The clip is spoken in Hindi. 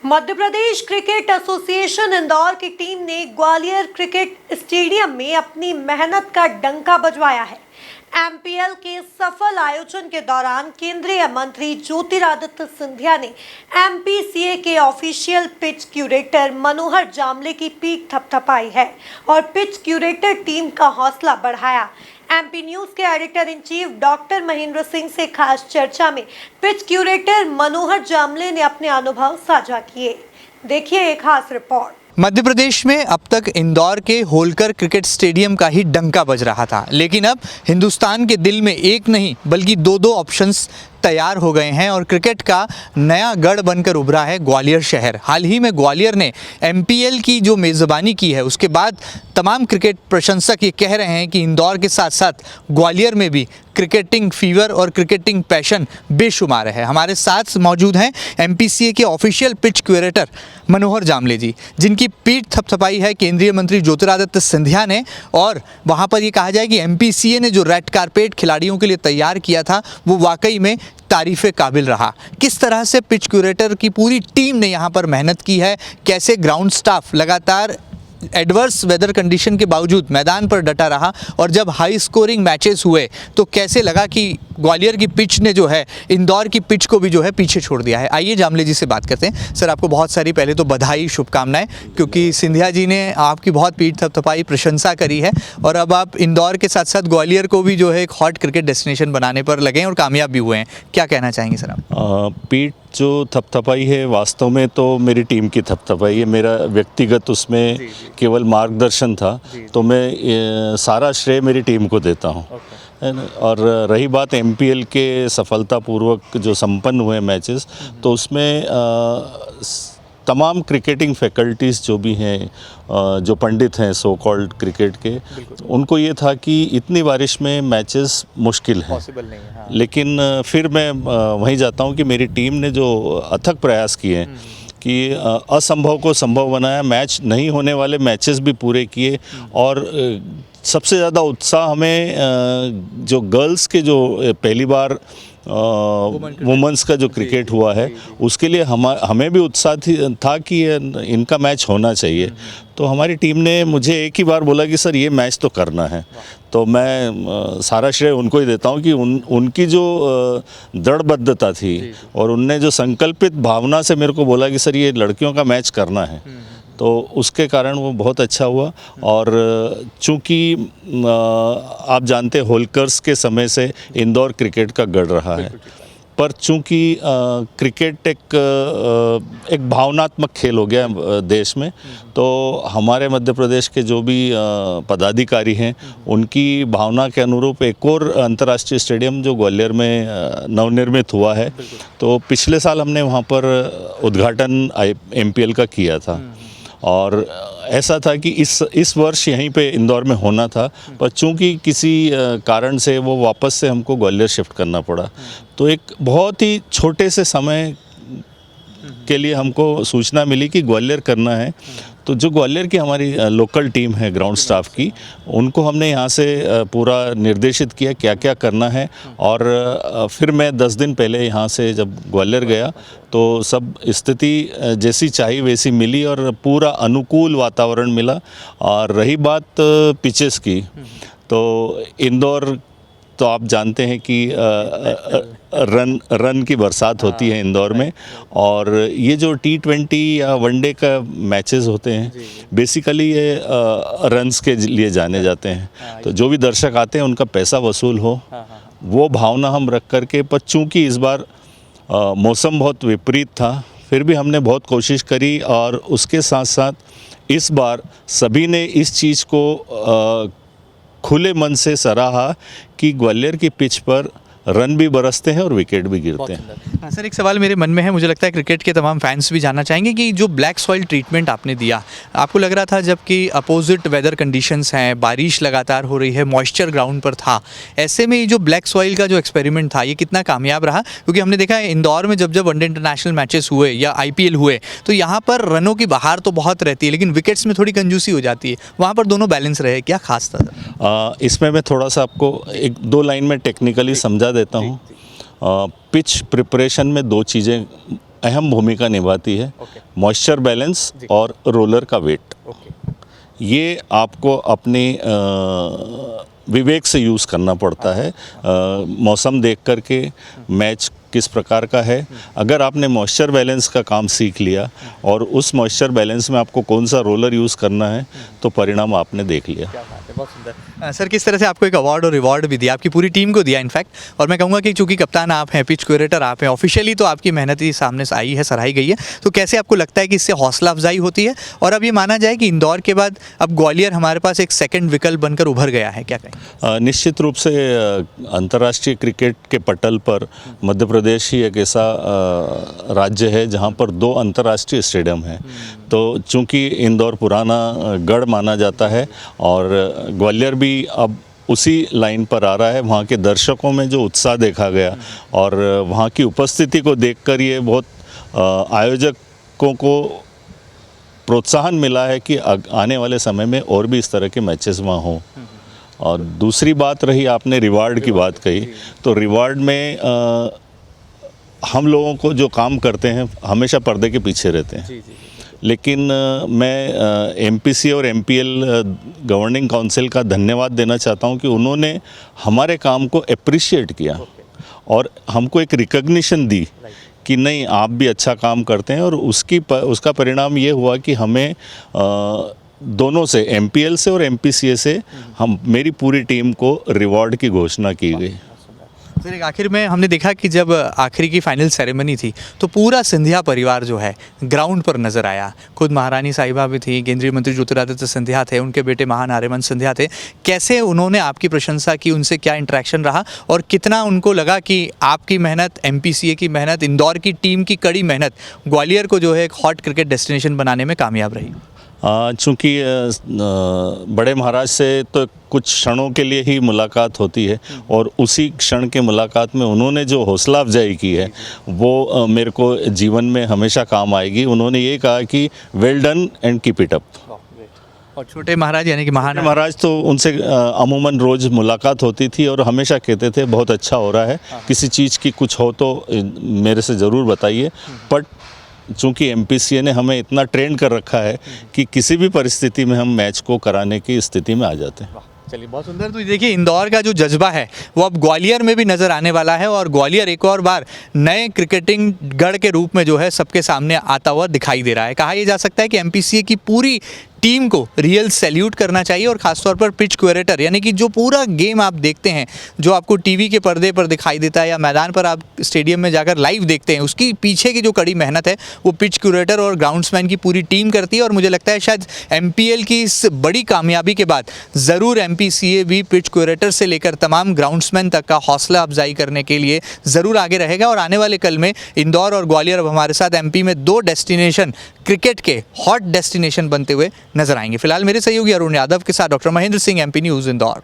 मध्य प्रदेश क्रिकेट एसोसिएशन इंदौर की टीम ने ग्वालियर क्रिकेट स्टेडियम में अपनी मेहनत का डंका बजवाया है। एमपीएल के सफल आयोजन के दौरान केंद्रीय मंत्री ज्योतिरादित्य सिंधिया ने एमपीसीए के ऑफिशियल पिच क्यूरेटर मनोहर जामले की पीठ थपथपाई है और पिच क्यूरेटर टीम का हौसला बढ़ाया। एमपी न्यूज के editor in chief doctor Mahendra Singh से खास चर्चा में पिच क्यूरेटर मनोहर जामले ने अपने अनुभव साझा किए। देखिए एक खास रिपोर्ट। मध्य प्रदेश में अब तक इंदौर के होलकर क्रिकेट स्टेडियम का ही डंका बज रहा था, लेकिन अब हिंदुस्तान के दिल में एक नहीं बल्कि दो ऑप्शंस तैयार हो गए हैं और क्रिकेट का नया गढ़ बनकर उभरा है ग्वालियर शहर। हाल ही में ग्वालियर ने एमपीएल की जो मेज़बानी की है उसके बाद तमाम क्रिकेट प्रशंसक ये कह रहे हैं कि इंदौर के साथ साथ ग्वालियर में भी क्रिकेटिंग फीवर और क्रिकेटिंग पैशन बेशुमार है। हमारे साथ मौजूद हैं एमपीसीए के ऑफिशियल पिच क्यूरेटर मनोहर जामले जी, जिनकी पीठ थपथपाई है केंद्रीय मंत्री ज्योतिरादित्य सिंधिया ने। और वहाँ पर ये कहा जाए कि एमपीसीए ने जो रेड कारपेट खिलाड़ियों के लिए तैयार किया था वो वाकई में तारीफ़े काबिल रहा। किस तरह से पिच क्यूरेटर की पूरी टीम ने यहाँ पर मेहनत की है, कैसे ग्राउंड स्टाफ लगातार एडवर्स वेदर कंडीशन के बावजूद मैदान पर डटा रहा और जब हाई स्कोरिंग मैचेस हुए तो कैसे लगा कि ग्वालियर की पिच ने जो है इंदौर की पिच को भी जो है पीछे छोड़ दिया है। आइए जामले जी से बात करते हैं। सर, आपको बहुत सारी पहले तो बधाई, शुभकामनाएं, क्योंकि सिंधिया जी ने आपकी बहुत पीठ थपथपाई, प्रशंसा करी है और अब आप इंदौर के साथ साथ ग्वालियर को भी जो है एक हॉट क्रिकेट डेस्टिनेशन बनाने पर लगे हैं और कामयाब भी हुए हैं। क्या कहना चाहेंगे सर आप? पीठ जो थपथपाई है वास्तव में तो मेरी टीम की थपथपाई है, मेरा व्यक्तिगत उसमें केवल मार्गदर्शन था, तो मैं सारा श्रेय मेरी टीम को देता हूँ। और रही बात एमपीएल के सफलतापूर्वक जो संपन्न हुए मैचेस, तो उसमें तमाम क्रिकेटिंग फैकल्टीज़ जो भी हैं, जो पंडित हैं सो कॉल्ड क्रिकेट के, उनको ये था कि इतनी बारिश में मैचेस मुश्किल हैं, हाँ। लेकिन फिर मैं वहीं जाता हूँ कि मेरी टीम ने जो अथक प्रयास किए हैं कि असंभव को संभव बनाया, मैच नहीं होने वाले मैचेस भी पूरे किए। और सबसे ज़्यादा उत्साह हमें जो गर्ल्स के जो पहली बार वुमेंस का जो क्रिकेट हुआ है उसके लिए हमें भी उत्साह था कि इनका मैच होना चाहिए। तो हमारी टीम ने मुझे एक ही बार बोला कि सर ये मैच तो करना है, तो मैं सारा श्रेय उनको ही देता हूँ कि उनकी जो दृढ़बद्धता थी और उनने जो संकल्पित भावना से मेरे को बोला कि सर ये लड़कियों का मैच करना है, तो उसके कारण वो बहुत अच्छा हुआ। और चूँकि आप जानते होलकर्स के समय से इंदौर क्रिकेट का गढ़ रहा है, पर चूँकि क्रिकेट एक भावनात्मक खेल हो गया देश में, तो हमारे मध्य प्रदेश के जो भी पदाधिकारी हैं उनकी भावना के अनुरूप एक और अंतर्राष्ट्रीय स्टेडियम जो ग्वालियर में नवनिर्मित हुआ है, तो पिछले साल हमने वहाँ पर उद्घाटन एमपीएल का किया था। और ऐसा था कि इस वर्ष यहीं पे इंदौर में होना था, पर चूंकि किसी कारण से वो वापस से हमको ग्वालियर शिफ्ट करना पड़ा, तो एक बहुत ही छोटे से समय के लिए हमको सूचना मिली कि ग्वालियर करना है। तो जो ग्वालियर की हमारी लोकल टीम है ग्राउंड स्टाफ की, उनको हमने यहाँ से पूरा निर्देशित किया क्या क्या करना है। और फिर मैं 10 दिन पहले यहाँ से जब ग्वालियर गया तो सब स्थिति जैसी चाहिए वैसी मिली और पूरा अनुकूल वातावरण मिला। और रही बात पिचेस की, तो इंदौर तो आप जानते हैं कि रन की बरसात होती है इंदौर में, और ये जो T20 या वनडे का मैचेस होते हैं बेसिकली ये रन्स के लिए जाने जाते हैं। तो जो भी दर्शक आते हैं उनका पैसा वसूल हो, वो भावना हम रख करके, पर चूँकि इस बार मौसम बहुत विपरीत था, फिर भी हमने बहुत कोशिश करी। और उसके साथ साथ इस बार सभी ने इस चीज़ को खुले मन से सराहा कि ग्वालियर की पिच पर रन भी बरसते हैं और विकेट भी गिरते हैं। हाँ सर, एक सवाल मेरे मन में है, मुझे लगता है क्रिकेट के तमाम फैंस भी जानना चाहेंगे कि जो ब्लैक सॉइल ट्रीटमेंट आपने दिया, आपको लग रहा था जबकि अपोजिट वेदर कंडीशंस हैं, बारिश लगातार हो रही है, मॉइस्चर ग्राउंड पर था, ऐसे में ये जो ब्लैक सॉइल का जो एक्सपेरिमेंट था ये कितना कामयाब रहा? क्योंकि हमने देखा है इंदौर में जब वनडे इंटरनेशनल मैचेस हुए या आईपीएल हुए तो यहाँ पर रनों की बहार तो बहुत रहती है, लेकिन विकेट्स में थोड़ी कंजूसी हो जाती है, वहाँ पर दोनों बैलेंस रहे, क्या खास था? इसमें मैं थोड़ा सा आपको 1-2 लाइन में टेक्निकली समझा देता हूँ। पिच प्रिपरेशन में 2 चीज़ें अहम भूमिका निभाती है। ओके। मॉइस्चर बैलेंस जी। और रोलर का वेट, ओके। ये आपको अपनी विवेक से यूज़ करना पड़ता है। मौसम देख कर के मैच किस प्रकार का है, अगर आपने मॉइस्चर बैलेंस का काम सीख लिया और उस मॉइस्चर बैलेंस में आपको कौन सा रोलर यूज़ करना है तो परिणाम आपने देख लिया। क्या बात है, बहुत सुंदर। सर, किस तरह से आपको एक अवार्ड और रिवॉर्ड भी दिया, आपकी पूरी टीम को दिया इनफैक्ट, और मैं कहूँगा कि चूंकि कप्तान आप हैं, पिच क्यूरेटर आप हैं, ऑफिशियली तो आपकी मेहनत ही सामने से आई है, सराही गई है, तो कैसे आपको लगता है कि इससे हौसला अफजाई होती है? और अब ये माना जाए कि इंदौर के बाद अब ग्वालियर हमारे पास एक सेकंड विकल्प बनकर उभर गया है, क्या कहें? निश्चित रूप से अंतर्राष्ट्रीय क्रिकेट के पटल पर मध्य प्रदेश ही एक ऐसा राज्य है जहां पर 2 अंतर्राष्ट्रीय स्टेडियम हैं। तो चूंकि इंदौर पुराना गढ़ माना जाता है और ग्वालियर भी अब उसी लाइन पर आ रहा है, वहाँ के दर्शकों में जो उत्साह देखा गया और वहाँ की उपस्थिति को देखकर ये बहुत आयोजकों को प्रोत्साहन मिला है कि आने वाले समय में और भी इस तरह के मैचेस वहाँ हों। और दूसरी बात रही, आपने रिवार्ड की बात कही, तो रिवार्ड में हम लोगों को जो काम करते हैं हमेशा पर्दे के पीछे रहते हैं। लेकिन मैं एमपीसी और एमपीएल गवर्निंग काउंसिल का धन्यवाद देना चाहता हूं कि उन्होंने हमारे काम को अप्रिशिएट किया और हमको एक रिकग्निशन दी कि नहीं, आप भी अच्छा काम करते हैं। और उसका परिणाम ये हुआ कि हमें दोनों से, एमपीएल से और एमपीसीए से, मेरी पूरी टीम को रिवॉर्ड की घोषणा की गई। सर, एक आखिर में हमने देखा कि जब आखिरी की फाइनल सेरेमनी थी तो पूरा सिंधिया परिवार जो है ग्राउंड पर नजर आया। खुद महारानी साहिबा भी थी, केंद्रीय मंत्री ज्योतिरादित्य सिंधिया थे, उनके बेटे महान आर्यमन सिंधिया थे। कैसे उन्होंने आपकी प्रशंसा की, उनसे क्या इंटरेक्शन रहा और कितना उनको लगा कि आपकी मेहनत, एमपीसीए की मेहनत, इंदौर की टीम की कड़ी मेहनत ग्वालियर को जो है एक हॉट क्रिकेट डेस्टिनेशन बनाने में कामयाब रही? चूँकि बड़े महाराज से तो कुछ क्षणों के लिए ही मुलाकात होती है और उसी क्षण के मुलाकात में उन्होंने जो हौसला अफजाई की है वो मेरे को जीवन में हमेशा काम आएगी। उन्होंने ये कहा कि well done and keep it up. और छोटे महाराज यानी कि महान महाराज तो उनसे अमूमन रोज़ मुलाकात होती थी और हमेशा कहते थे बहुत अच्छा हो रहा है, किसी चीज़ की कुछ हो तो मेरे से ज़रूर बताइए। बट चूँकि एमपीसीए ने हमें इतना ट्रेन कर रखा है कि किसी भी परिस्थिति में हम मैच को कराने की स्थिति में आ जाते हैं। चलिए, बहुत सुंदर। तो देखिए, इंदौर का जो जज्बा है वो अब ग्वालियर में भी नज़र आने वाला है और ग्वालियर एक और बार नए क्रिकेटिंग गढ़ के रूप में जो है सबके सामने आता हुआ दिखाई दे रहा है। कहा यह जा सकता है कि एमपीसीए की पूरी टीम को रियल सैल्यूट करना चाहिए और ख़ासतौर पर पिच क्यूरेटर यानी कि जो पूरा गेम आप देखते हैं, जो आपको टीवी के पर्दे पर दिखाई देता है या मैदान पर आप स्टेडियम में जाकर लाइव देखते हैं, उसकी पीछे की जो कड़ी मेहनत है वो पिच क्यूरेटर और ग्राउंड्समैन की पूरी टीम करती है। और मुझे लगता है शायद एमपीएल की इस बड़ी कामयाबी के बाद ज़रूर एमपीसीए भी पिच क्यूरेटर से लेकर तमाम ग्राउंड्समैन तक का हौसला अफजाई करने के लिए ज़रूर आगे रहेगा। और आने वाले कल में इंदौर और ग्वालियर अब हमारे साथ एमपी में 2 डेस्टिनेशन, क्रिकेट के हॉट डेस्टिनेशन बनते हुए नजर आएंगे। फिलहाल मेरे सहयोगी अरुण यादव के साथ doctor Mahendra Singh, MP news, Indore.